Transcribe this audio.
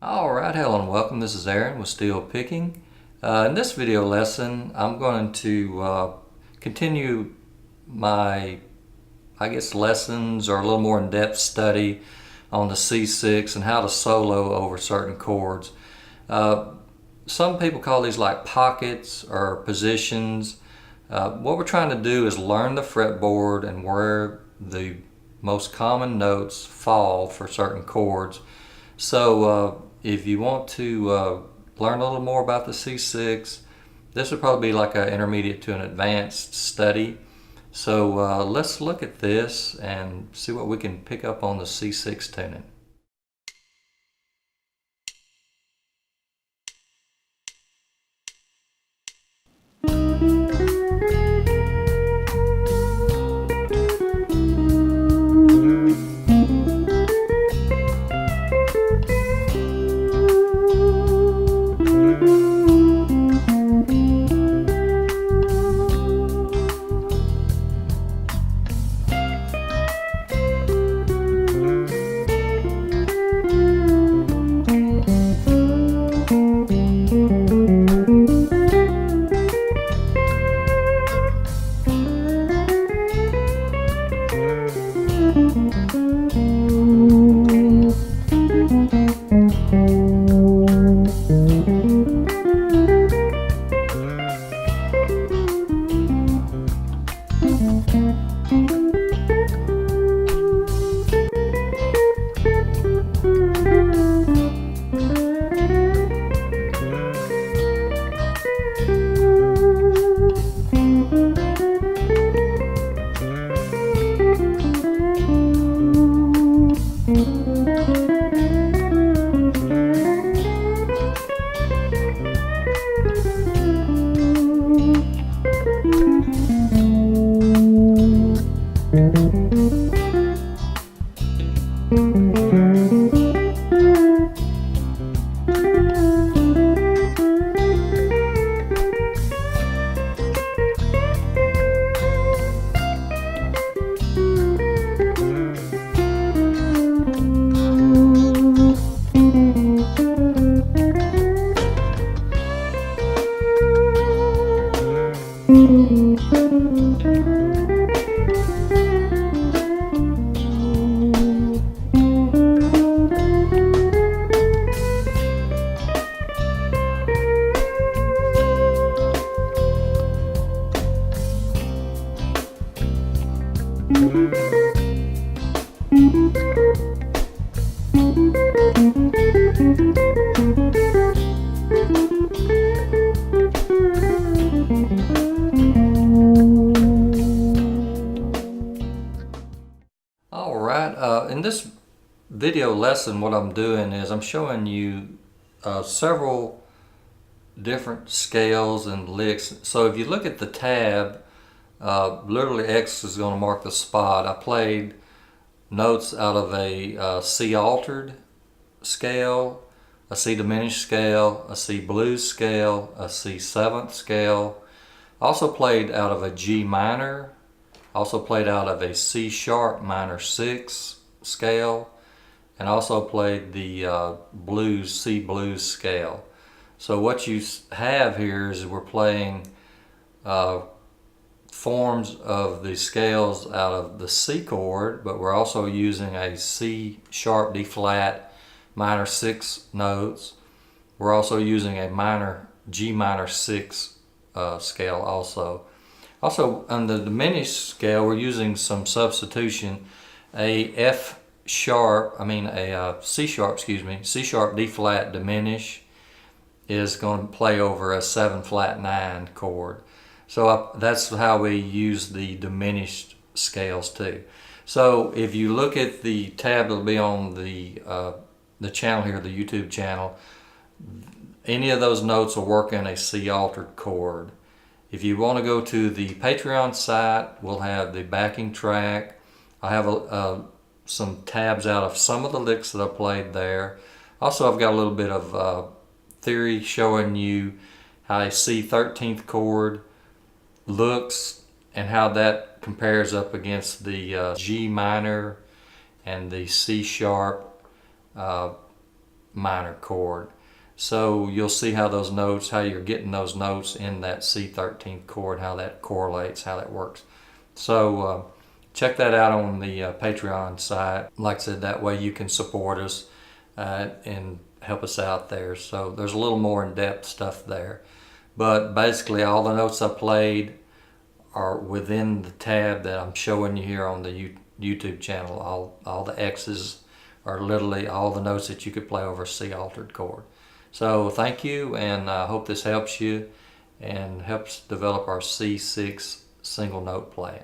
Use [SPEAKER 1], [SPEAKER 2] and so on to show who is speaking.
[SPEAKER 1] Alright, hello and welcome. This is Aaron with Steel Picking. In this video lesson, I'm going to continue my, lessons or a little more in-depth study on the C6 and how to solo over certain chords. Some people call these like pockets or positions. What we're trying to do is learn the fretboard and where the most common notes fall for certain chords. So if you want to learn a little more about the C6, this would probably be like an intermediate to an advanced study. So let's look at this and see what we can pick up on the C6 tuning. Alright, in this video lesson what I'm doing is I'm showing you several different scales and licks. So if you look at the tab, literally X is going to mark the spot. I played notes out of a C altered scale, a C diminished scale, a C blues scale, a C seventh scale. Also played out of a G minor, also played out of a C sharp minor 6 scale, and also played the blues, C blues scale. So what you have here is we're playing forms of the scales out of the C chord, but we're also using a C sharp D flat minor 6 notes. We're also using a minor G minor 6 scale also. Also on the diminished scale we're using some substitution. A C sharp D flat diminish is going to play over a 7 flat 9 chord. So that's how we use the diminished scales too. So if you look at the tab that'll be on the channel here, the YouTube channel, any of those notes will work in a C altered chord. If you want to go to the Patreon site, we'll have the backing track. I have some tabs out of some of the licks that I played there. Also, I've got a little bit of theory showing you how a C 13th chord looks and how that compares up against the G minor and the C sharp minor chord. So you'll see how those notes, how you're getting those notes in that C13th chord, how that correlates, how that works. So check that out on the Patreon site. Like I said, that way you can support us and help us out there. So there's a little more in-depth stuff there. But basically all the notes I played are within the tab that I'm showing you here on the YouTube channel. All the X's are literally all the notes that you could play over a C altered chord. So thank you, and I hope this helps you and helps develop our C6 single note playing.